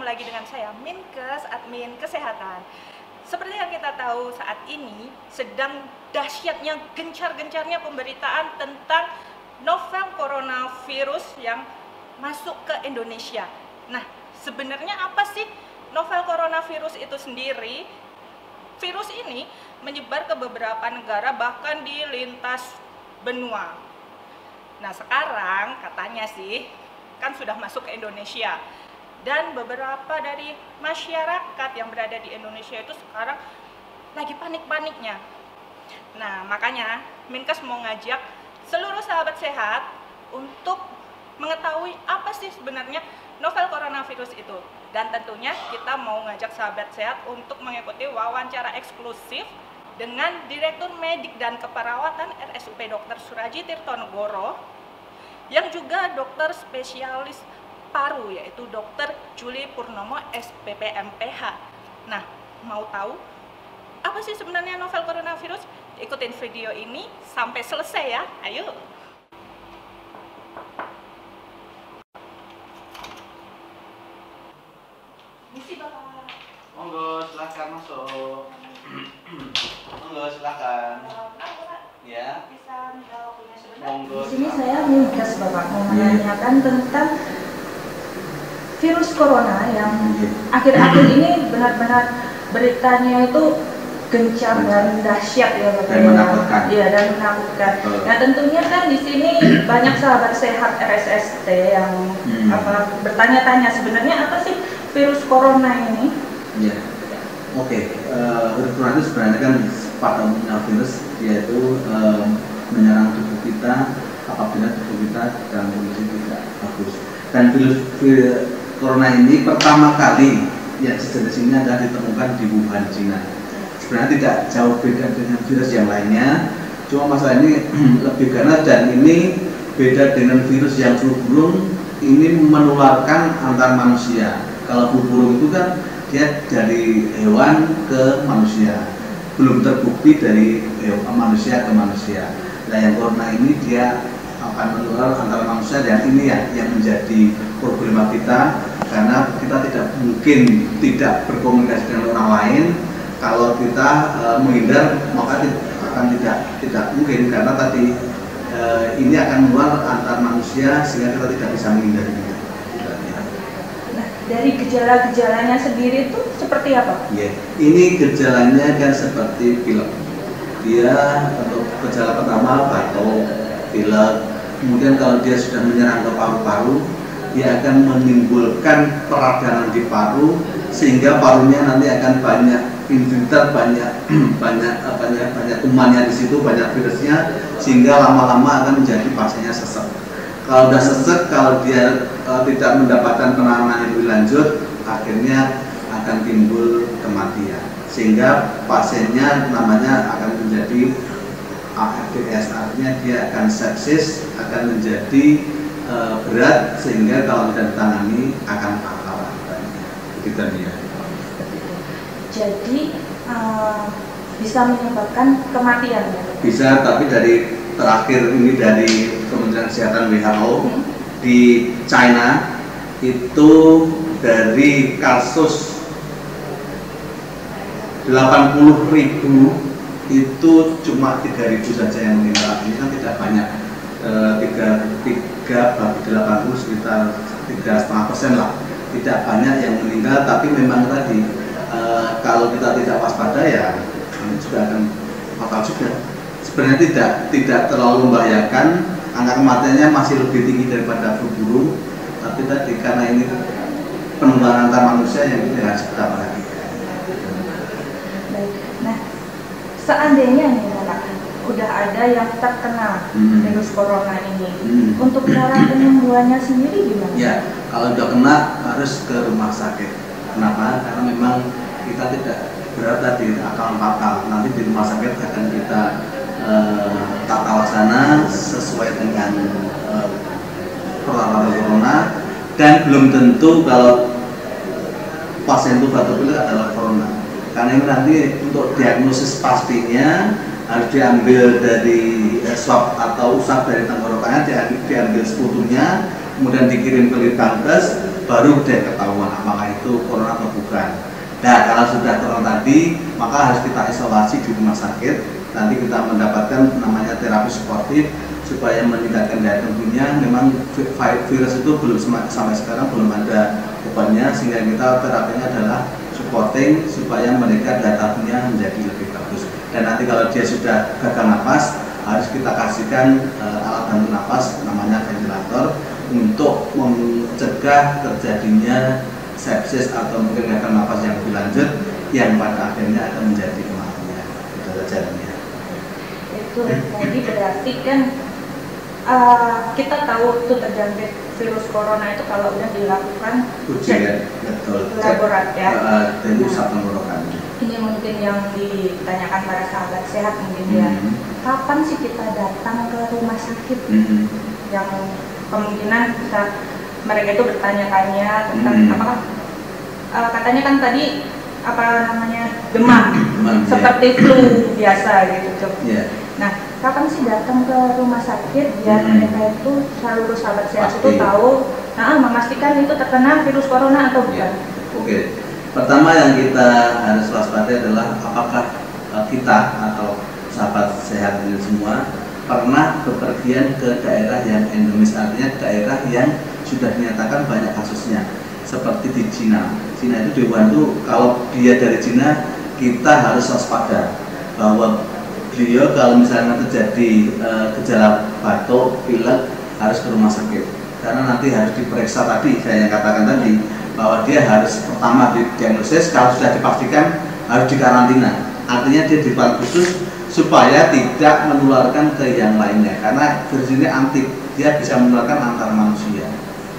Lagi dengan saya Minkes, admin kesehatan. Seperti yang kita tahu saat ini sedang dahsyatnya, gencar-gencarnya pemberitaan tentang novel coronavirus yang masuk ke Indonesia. Nah, sebenarnya apa sih novel coronavirus itu sendiri? Virus ini menyebar ke beberapa negara, bahkan di lintas benua. Nah, sekarang katanya sih kan sudah masuk ke Indonesia. Dan beberapa dari masyarakat yang berada di Indonesia itu sekarang lagi panik-paniknya. Nah, makanya Minkes mau ngajak seluruh sahabat sehat untuk mengetahui apa sih sebenarnya novel coronavirus itu. Dan tentunya kita mau ngajak sahabat sehat untuk mengikuti wawancara eksklusif dengan Direktur Medik dan Keperawatan RSUP Dr. Suragi Tirtonegoro, yang juga dokter spesialis paru, yaitu Dr. Juli Purnomo SPP MPH. Nah, mau tahu apa sih sebenarnya novel coronavirus? Ikutin video ini sampai selesai ya. Ayo. Misi Bapak. Monggo, silakan masuk. Monggo, silakan. Ya. Bisa minta waktunya sebentar. Monggo. Di sini saya Minkes Bapak mau menanyakan tentang virus corona yang akhir-akhir ini benar-benar beritanya itu gencar dan dahsyat ya Bapak. Dan menakutkan. Iya, dan menakutkan. Nah, tentunya kan di sini banyak sahabat sehat RSST yang bertanya-tanya sebenarnya apa sih virus corona ini? Ya. Oke. Virus corona itu sebenarnya kan pada umumnya virus, yaitu menyerang tubuh kita apabila tubuh kita dalam kondisi tidak bagus. Dan virus corona ini pertama kali yang sejenis ini adalah ditemukan di Wuhan, Cina. Sebenarnya tidak jauh beda dengan virus yang lainnya, cuma masalah ini lebih ganas dan ini beda dengan virus yang flu burung, ini menularkan antar manusia. Kalau flu burung itu kan dia dari hewan ke manusia, belum terbukti dari manusia ke manusia. Nah, yang corona ini dia akan menular antara manusia, dan ini ya yang menjadi problema kita, karena kita tidak mungkin tidak berkomunikasi dengan orang lain. Kalau kita menghindar, maka akan tidak mungkin, karena tadi ini akan menular antar manusia sehingga kita tidak bisa menghindarinya. Nah, dari gejala-gejalanya sendiri itu seperti apa? Ya, ini gejalanya kan seperti pilek. Dia untuk gejala pertama batuk, pilek. Kemudian kalau dia sudah menyerang ke paru-paru, dia akan menimbulkan peradangan di paru, sehingga parunya nanti akan banyak infiltrat, banyak kumannya di situ, banyak virusnya, sehingga lama-lama akan menjadi pasiennya sesek. Kalau sudah sesek, kalau dia tidak mendapatkan penanganan yang lebih lanjut, akhirnya akan timbul kematian, sehingga pasiennya namanya akan menjadi ARDS, artinya dia akan sepsis, akan menjadi berat, sehingga kalau tidak ditangani akan fatal. Begitu dia. Jadi bisa menyebabkan kematian ya? Bisa, tapi dari terakhir ini dari Kementerian Kesehatan WHO di China itu dari kasus 80.000 itu cuma 3.000 saja yang meninggal. Ini kan tidak banyak, 3 bagi 80 sekitar 3,5% lah, tidak banyak yang meninggal. Tapi memang tadi kalau kita tidak waspada ya ini juga akan fatal juga. Sebenarnya tidak terlalu membahayakan, angka kematiannya masih lebih tinggi daripada flu burung, tapi tadi karena ini penularan antar manusia yang itu harus kita perhatikan. Nah, seandainya nih Bapak, udah ada yang terkena virus corona ini, untuk cara penyembuhannya sendiri gimana? Ya, kalau udah kena harus ke rumah sakit. Kenapa? Karena memang kita tidak berat tadi akan fatal. Nanti di rumah sakit akan kita tata laksana sesuai dengan protokol corona, dan belum tentu kalau pasien itu batuk pilek adalah corona, karena ini nanti untuk diagnosis pastinya harus diambil dari swab atau usap dari tenggorokannya, diambil sekutunya, kemudian dikirim ke Litbangkes, baru dia ketahuan apakah itu corona atau bukan. Nah, kalau sudah corona tadi, maka harus kita isolasi di rumah sakit. Nanti kita mendapatkan namanya terapi suportif supaya meningkatkan daya tahannya. Memang virus itu belum sampai sekarang belum ada obatnya, sehingga kita terapinya adalah supporting supaya mereka daya tahannya menjadi lebih bagus. Dan nanti kalau dia sudah gagal napas, harus kita kasihkan alat bantu napas namanya ventilator untuk mencegah terjadinya sepsis atau mungkin gagal napas yang lebih lanjut yang pada akhirnya akan menjadi kematian. Itu jalannya. Itu jadi berarti kan kita tahu itu terjangkit virus corona itu kalau udah dilakukan ujian, betul, laboratorium dan usap tenggorokan. Ini mungkin yang ditanyakan para sahabat sehat mungkin ya, kapan sih kita datang ke rumah sakit? Yang kemungkinan bisa mereka itu bertanya-tanya tentang apakah katanya kan tadi apa namanya demam seperti flu biasa gitu. Nah, kapan sih datang ke rumah sakit biar mereka itu seluruh sahabat sehat itu tahu, memastikan itu terkena virus corona atau bukan? Oke. Pertama yang kita harus waspadai adalah apakah kita atau sahabat sehat ini semua pernah bepergian ke daerah yang endemis, artinya daerah yang sudah dinyatakan banyak kasusnya, seperti di Cina. Cina itu di Wuhan itu kalau dia dari Cina, kita harus waspada bahwa beliau kalau misalnya terjadi gejala batuk, pilek harus ke rumah sakit, karena nanti harus diperiksa tadi saya katakan tadi bahwa dia harus pertama didiagnosis, kalau sudah dipastikan harus dikarantina, artinya dia ditempat khusus supaya tidak menularkan ke yang lainnya, karena virus ini antik, dia bisa menularkan antar manusia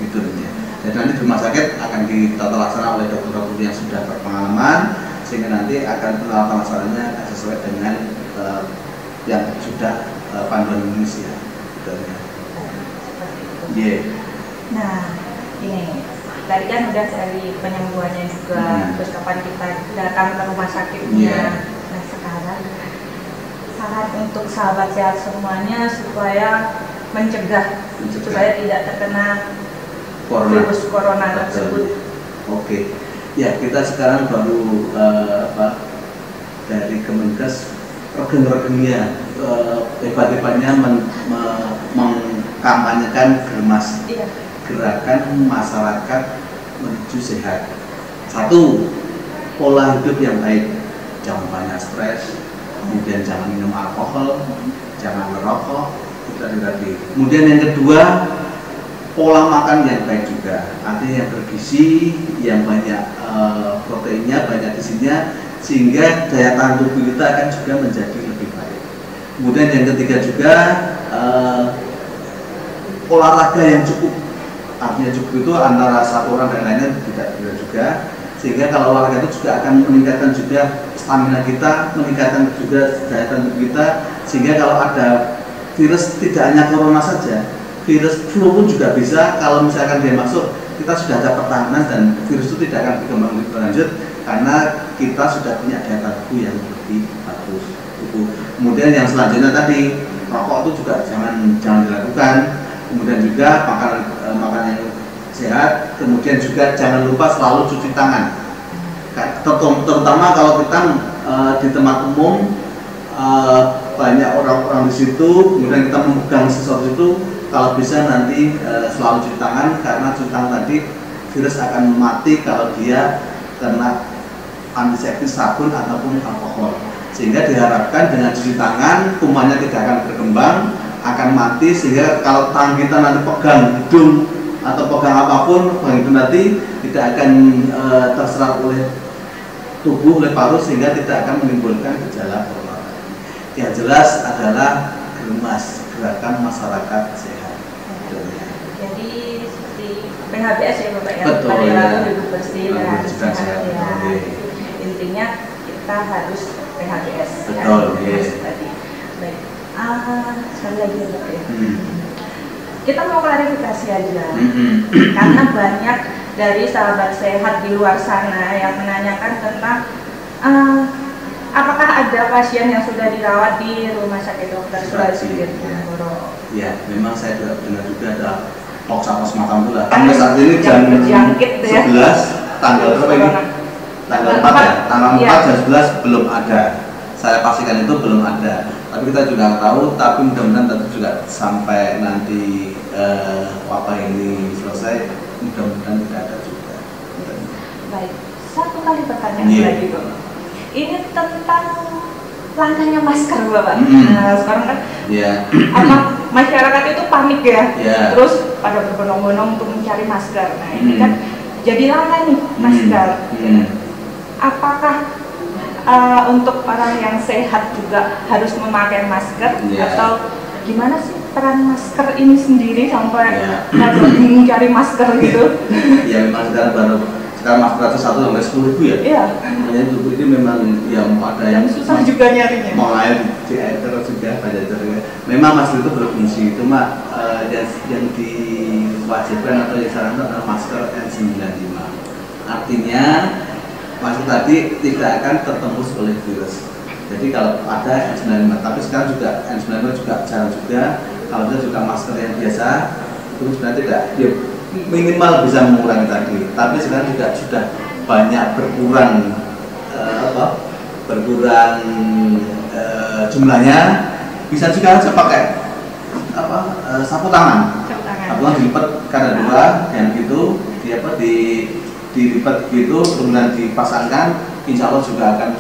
gitu ya. Jadi nanti di rumah sakit akan ditata laksana oleh dokter-dokter yang sudah berpengalaman, sehingga nanti akan penerapan laksananya sesuai dengan yang sudah panduan Indonesia gitu ya. Nah, ini tadi kan udah dari penyembuhannya juga, terus kapan kita datang ke rumah sakitnya. Nah, sekarang saran untuk sahabat sehat semuanya supaya mencegah supaya tidak terkena virus corona tersebut. Oke. Ya, kita sekarang baru dari Kemenkes rekan-rekannya hebat-hebatnya mengkampanyekan GERMAS, gerakan masyarakat menuju sehat. Satu, pola hidup yang baik, jangan banyak stres, kemudian jangan minum alkohol, jangan merokok, itu tadi. Kemudian yang kedua, pola makan yang baik juga, artinya yang bergizi, yang banyak proteinnya, banyak gizinya, sehingga daya tahan tubuh kita akan juga menjadi lebih baik. Kemudian yang ketiga juga olahraga yang cukup, artinya cukup itu antara satu orang dan lainnya tidak berbeda juga, sehingga kalau olahraga itu juga akan meningkatkan juga stamina kita, meningkatkan juga daya tahan tubuh kita, sehingga kalau ada virus tidak hanya corona saja, virus flu pun juga bisa, kalau misalkan dia masuk kita sudah ada pertahanan dan virus itu tidak akan berkembang lebih lanjut karena kita sudah punya daya tahan tubuh yang lebih bagus. Kemudian yang selanjutnya tadi, rokok itu juga jangan dilakukan. Kemudian juga makan yang sehat. Kemudian juga jangan lupa selalu cuci tangan. Terutama kalau kita di tempat umum banyak orang-orang di situ, kemudian kita memegang sesuatu itu, kalau bisa nanti selalu cuci tangan, karena cuci tangan tadi virus akan mati kalau dia kena antiseptik sabun ataupun alkohol, sehingga diharapkan dengan cuci tangan kumannya tidak akan berkembang, akan mati, sehingga kalau tangan kita nanti pegang hidung atau pegang apapun, itu nanti tidak akan terserap oleh tubuh, oleh paru, sehingga tidak akan menimbulkan gejala corona. Yang jelas adalah GERMAS, gerakan masyarakat sehat. Jadi seperti PHBS ya Bapak ya, betul, pada hidup bersih dan sehat ya. intinya kita harus PHBS. Betul, ya, tadi. Baik. Sekali lagi ya Dok ya. Kita mau klarifikasi aja, karena banyak dari sahabat sehat di luar sana yang menanyakan tentang apakah ada pasien yang sudah dirawat di Rumah Sakit Dr. Surajit Tirtonegoro. Ya, memang saya dengar juga ada pos makam pula. Sampai saat ini jam 11 tanggal berapa ini? Tanggal 4 ya? Tanggal 4 jam 11 belum ada. Saya pastikan itu belum ada. Tapi kita juga tahu, tapi mudah-mudahan tentu juga sampai nanti wabah ini selesai, mudah-mudahan tidak ada juga. Baik, satu kali pertanyaan lagi Pak. Ini tentang langkahnya masker Bapak. Nah, sekarang kan apa masyarakat itu panik ya, terus pada berbondong-bondong untuk mencari masker. Nah ini kan jadi langka nih masker. Apakah untuk orang yang sehat juga harus memakai masker atau gimana sih peran masker ini sendiri sampai bingung cari masker gitu? Ya memang sekarang masker itu 1 sampai 10.000 ya. Iya. Makanya itu ini memang yang ada yang susah juga nyarinya. Mau air di air terus juga banyak juga. Memang masker itu berfungsi, cuma yang diwajibkan atau disarankan adalah masker N95. Artinya masker tadi tidak akan tertembus oleh virus. Jadi kalau ada N95, tapi sekarang juga N95 juga jarang juga. Kalau ada juga masker yang biasa itu sebenarnya tidak, ya, minimal bisa mengurangi tadi. Tapi sekarang juga sudah banyak berkurang jumlahnya. Bisa juga saya pakai sapu tangan. Sapu tangan dilipat karena 2 yang gitu, dilipat gitu, kemudian dipasangkan, insya Allah juga akan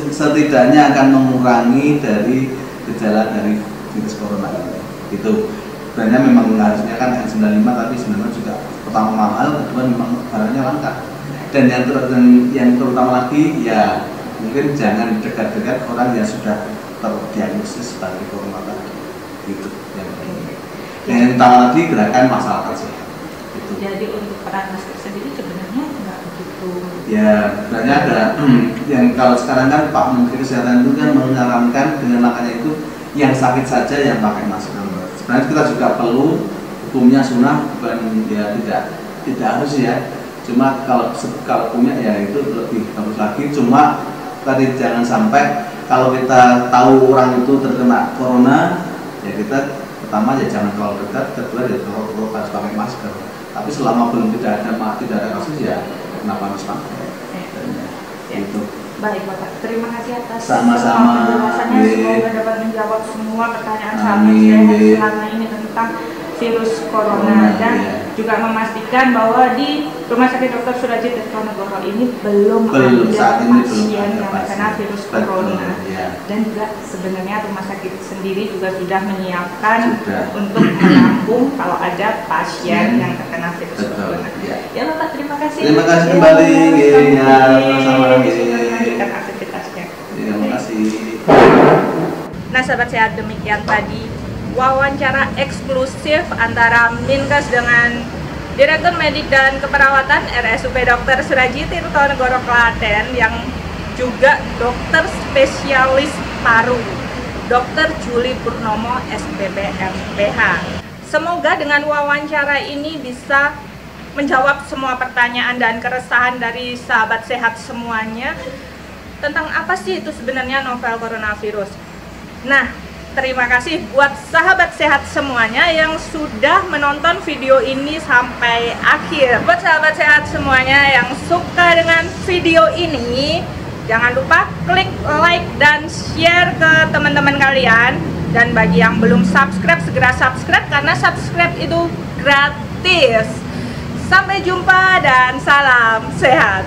setidaknya akan mengurangi dari gejala dari virus corona ini. Itu sebenarnya memang harusnya kan N95, tapi sebenarnya juga pertama mahal, kedua memang barangnya langka. Dan yang terutama lagi ya mungkin jangan dekat-dekat orang yang sudah terdiagnosis sebagai corona tadi. Gitu yang penting. Yang utama lagi gerakan masyarakat sih. Gitu. Jadi untuk peran masker sendiri sebenarnya nggak begitu. Ya sebenarnya ada yang kalau sekarang kan Pak Menteri Kesehatan itu kan menyarankan dengan langkahnya itu yang sakit saja yang pakai masker. Sebenarnya kita juga perlu, hukumnya sunnah, bukan ya tidak harus ya. Cuma kalau hukumnya ya itu lebih bagus lagi. Cuma tadi jangan sampai kalau kita tahu orang itu terkena corona, ya kita pertama ya jangan terlalu dekat, kedua ya terlalu harus pakai masker. Tapi selama belum tidak ada kasus ya kenapa harus pakai? Itu. Baik Bapak, terima kasih atas sama-sama penjelasannya. Semoga dapat menjawab semua pertanyaan sahabat sehat selama ini tentang virus corona dan juga memastikan bahwa di Rumah Sakit Dr. Surajit Tirtonegoro ini belum ada pasien yang terkena virus corona. Dan juga sebenarnya rumah sakit sendiri juga sudah menyiapkan untuk menampung kalau ada pasien yang terkena virus corona. Ya Bapak, terima kasih. Terima kasih kembali. Sama-sama. Aktivitasnya. Terima kasih. Nah sahabat sehat, demikian tadi wawancara eksklusif antara Minkes dengan Direktur Medik dan Keperawatan RSUP Dr. Surajit Tirtonegoro Klaten yang juga dokter spesialis paru, Dr. Juli Purnomo SPP MPH. Semoga dengan wawancara ini bisa menjawab semua pertanyaan dan keresahan dari sahabat sehat semuanya tentang apa sih itu sebenarnya novel coronavirus. Nah, terima kasih buat sahabat sehat semuanya yang sudah menonton video ini sampai akhir. Buat sahabat sehat semuanya yang suka dengan video ini, jangan lupa klik like dan share ke teman-teman kalian. Dan bagi yang belum subscribe, segera subscribe karena subscribe itu gratis. Sampai jumpa dan salam sehat.